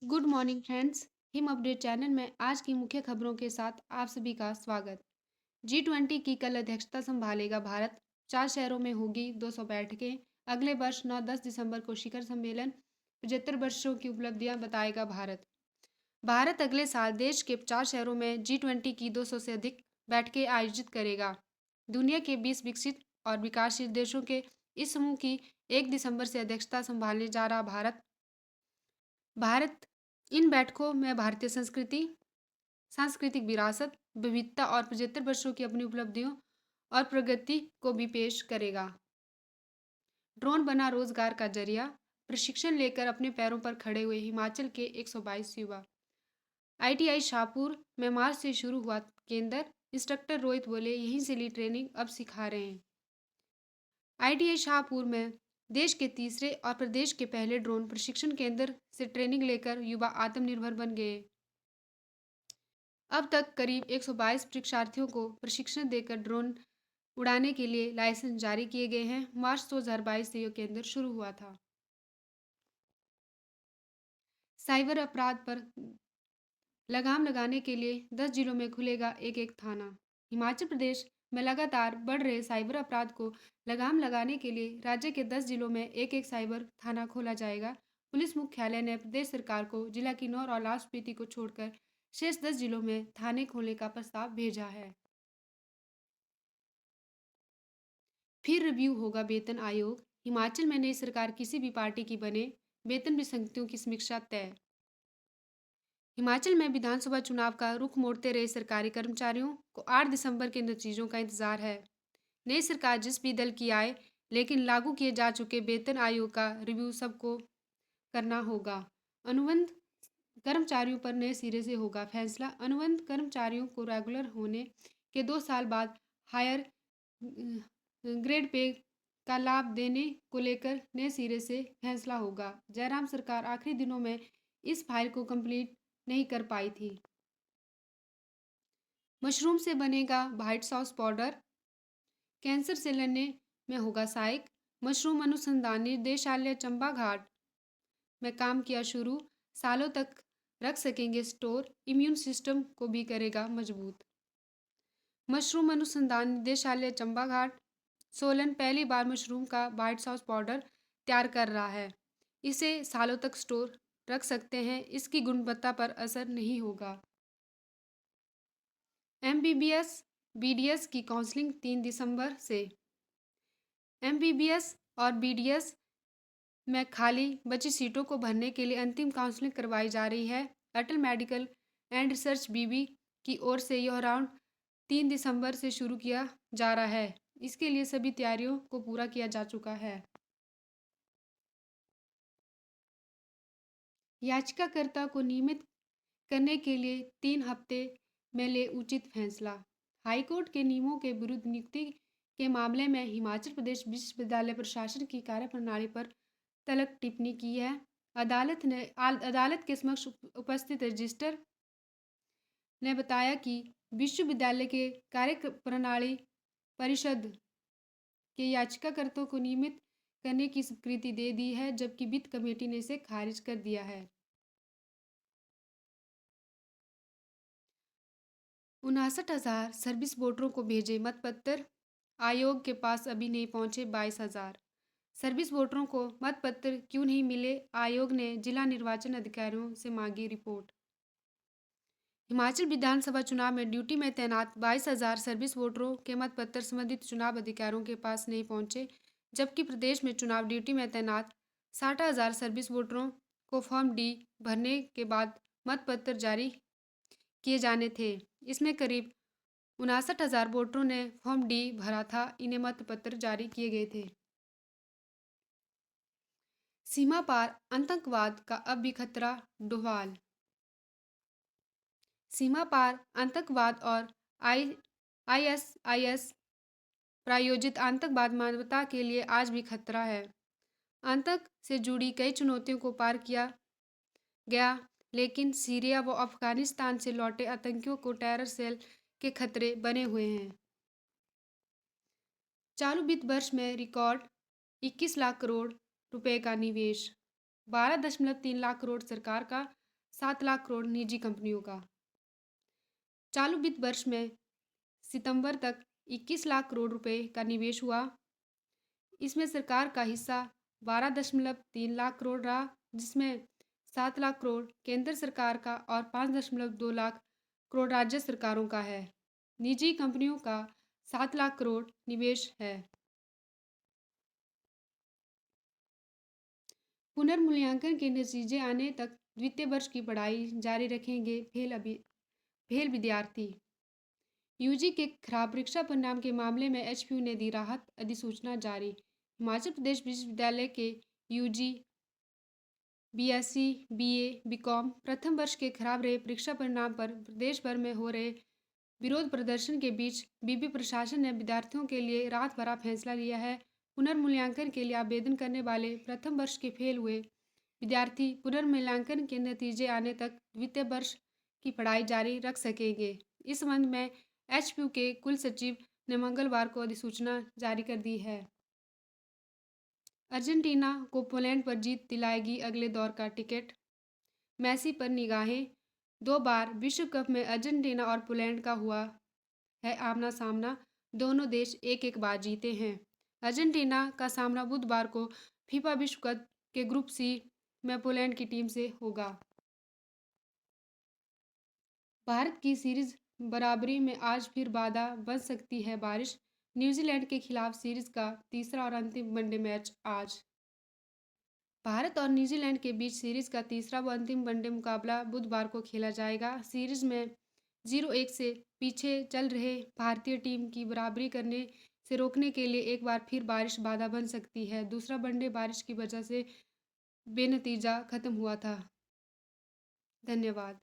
Good morning friends. Him update channel में आज की मुख्य खबरों के साथ आप सभी का स्वागत। G20 की कल अध्यक्षता संभालेगा भारत। 4 शहरों में होगी 200 बैठकें। अगले वर्ष 9-10 दिसंबर को शिखर सम्मेलन। 75 वर्षों की उपलब्धियां बताएगा भारत। भारत अगले साल देश के 4 शहरों में G20 की 200 से अधिक बैठकें आयोजित करेगा। दुनिया के 20 विकसित और विकासशील देशों के इस समूह की 1 दिसंबर से अध्यक्षता संभालने जा रहा भारत इन बैठकों में भारतीय संस्कृति, सांस्कृतिक विरासत, विविधता और 75 वर्षों की अपनी उपलब्धियों और प्रगति को भी पेश करेगा। ड्रोन बना रोजगार का जरिया। प्रशिक्षण लेकर अपने पैरों पर खड़े हुए हिमाचल के 122 युवा। ITI शाहपुर में मार्च से शुरू हुआ केंद्र। इंस्ट्रक्टर रोहित बोले, यहीं से ली ट्रेनिंग, अब सिखा रहे हैं। ITI शाहपुर में देश के तीसरे और प्रदेश के पहले ड्रोन प्रशिक्षण केंद्र से ट्रेनिंग लेकर युवा आत्मनिर्भर बन गए। अब तक करीब 122 परीक्षार्थियों को प्रशिक्षण देकर ड्रोन उड़ाने के लिए लाइसेंस जारी किए गए हैं। मार्च 2022 से यह केंद्र शुरू हुआ था। साइबर अपराध पर लगाम लगाने के लिए 10 जिलों में खुलेगा एक एक थाना। हिमाचल प्रदेश में लगातार बढ़ रहे साइबर अपराध को लगाम लगाने के लिए राज्य के 10 जिलों में एक एक साइबर थाना खोला जाएगा। पुलिस मुख्यालय ने प्रदेश सरकार को जिला किन्नौर और लाहौल स्पीति को छोड़कर शेष 10 जिलों में थाने खोलने का प्रस्ताव भेजा है। फिर रिव्यू होगा वेतन आयोग। हिमाचल में नई सरकार किसी भी पार्टी की बने, वेतन विसंगतियों की समीक्षा तय। हिमाचल में विधानसभा चुनाव का रुख मोड़ते रहे सरकारी कर्मचारियों को 8 दिसंबर के नतीजों का इंतजार है। नई सरकार जिस भी दल की आए, लेकिन लागू किए जा चुके वेतन आयोग का रिव्यू सबको करना होगा। अनुबंध कर्मचारियों पर नए सिरे से होगा फैसला। अनुबंध कर्मचारियों को रेगुलर होने के 2 साल बाद हायर ग्रेड पे का लाभ देने को लेकर नए सिरे से फैसला होगा। जयराम सरकार आखिरी दिनों में इस फाइल को कंप्लीट नहीं कर पाई थी। मशरूम से बनेगा व्हाइट सॉस पाउडर। कैंसर से लड़ने में होगा सहायक। मशरूम अनुसंधान निर्देशालय चंबा घाट में काम किया शुरू। सालों तक रख सकेंगे स्टोर। इम्यून सिस्टम को भी करेगा मजबूत। मशरूम अनुसंधान निदेशालय चंबा घाट सोलन पहली बार मशरूम का व्हाइट सॉस पाउडर तैयार कर रहा है। इसे सालों तक स्टोर रख सकते हैं, इसकी गुणवत्ता पर असर नहीं होगा। MBBS BDS की काउंसलिंग 3 दिसंबर से। MBBS और BDS में खाली बची सीटों को भरने के लिए अंतिम काउंसलिंग करवाई जा रही है। अटल मेडिकल एंड रिसर्च BB की ओर से यह राउंड 3 दिसंबर से शुरू किया जा रहा है। इसके लिए सभी तैयारियों को पूरा किया जा चुका है। याचिकाकर्ता को नियमित करने के लिए 3 हफ्ते में ले उचित फैसला। हाईकोर्ट के नियमों के विरुद्ध नियुक्ति के मामले में हिमाचल प्रदेश विश्वविद्यालय प्रशासन की कार्यप्रणाली पर तल्ख टिप्पणी की है। अदालत के समक्ष उपस्थित रजिस्टर ने बताया कि विश्वविद्यालय के कार्यप्रणाली परिषद के याचिकाकर्ताओं को नियमित करने की स्वीकृति दे दी है, जबकि वित्त कमेटी ने इसे खारिज कर दिया है। 59,000 सर्विस वोटरों को भेजे मतपत्र। आयोग के पास अभी नहीं पहुंचे 22,000 सर्विस वोटरों को मतपत्र क्यों नहीं मिले? आयोग ने जिला निर्वाचन अधिकारियों से मांगी रिपोर्ट। हिमाचल विधानसभा चुनाव में ड्यूटी में तैनात 22,000 सर्विस वोटरों के मतपत्र संबंधित चुनाव अधिकारियों के पास नहीं पहुंचे, जबकि प्रदेश में चुनाव ड्यूटी में तैनात 60,000 सर्विस वोटरों को फॉर्म डी भरने के बाद मतपत्र जारी किए जाने थे। इसमें करीब 59,000 वोटरों ने फॉर्म डी भरा था, इन्हें मतपत्र जारी किए गए थे। सीमा पार आतंकवाद का अब भी खतरा डुवाल। सीमा पार आतंकवाद और ISIS प्रायोजित आतंकवाद मानवता के लिए आज भी खतरा है। आतंक से जुड़ी कई चुनौतियों को पार किया गया, लेकिन सीरिया व अफगानिस्तान से लौटे आतंकियों को टेरर सेल के खतरे बने हुए हैं। चालू वित्त वर्ष में रिकॉर्ड 21 लाख करोड़ रुपए का निवेश। 12.3 लाख करोड़ सरकार का 7 लाख करोड़ निजी कंपनियों का। चालू वित्त वर्ष में सितंबर तक 21 लाख करोड़ रुपए का निवेश हुआ। इसमें सरकार का हिस्सा 12.3 लाख करोड़ रहा, जिसमें 7 लाख करोड़ केंद्र सरकार का और 5.2 लाख करोड़ राज्य सरकारों का है। निजी कंपनियों का 7 लाख करोड़ निवेश है। पुनर्मूल्यांकन के नतीजे आने तक द्वितीय वर्ष की पढ़ाई जारी रखेंगे फेल विद्यार्थी। यूजी के खराब परीक्षा परिणाम के मामले में एचपीयू ने दी राहत अधिसूचना जारी। हिमाचल प्रदेश विश्वविद्यालय के यूजी, बीएससी, बीए, बीकॉम प्रथम वर्ष के खराब रहे परीक्षा परिणाम पर प्रदेश भर में हो रहे विरोध प्रदर्शन के बीच विवि प्रशासन ने विद्यार्थियों के लिए राहत भरा फैसला लिया है। पुनर्मूल्यांकन के लिए आवेदन करने वाले प्रथम वर्ष के फेल हुए विद्यार्थी पुनर्मूल्यांकन के नतीजे आने तक द्वितीय वर्ष की पढ़ाई जारी रख सकेंगे। इस संबंध में एचपीयू के कुल सचिव ने मंगलवार को अधिसूचना जारी कर दी है। अर्जेंटीना को पोलैंड पर जीत दिलाएगी अगले दौर का टिकट। मेसी पर निगाहें। 2 बार विश्व कप में अर्जेंटीना और पोलैंड का हुआ है आमना सामना। दोनों देश एक एक बार जीते हैं। अर्जेंटीना का सामना बुधवार को फीफा विश्व कप के ग्रुप सी में पोलैंड की टीम से होगा। भारत की सीरीज बराबरी में आज फिर बाधा बन सकती है बारिश। न्यूजीलैंड के खिलाफ सीरीज का तीसरा और अंतिम वनडे मैच आज। भारत और न्यूजीलैंड के बीच सीरीज का तीसरा व अंतिम वनडे मुकाबला बुधवार को खेला जाएगा। सीरीज में 0-1 से पीछे चल रहे भारतीय टीम की बराबरी करने से रोकने के लिए एक बार फिर बारिश बाधा बन सकती है। दूसरा वनडे बारिश की वजह से बेनतीजा खत्म हुआ था। धन्यवाद।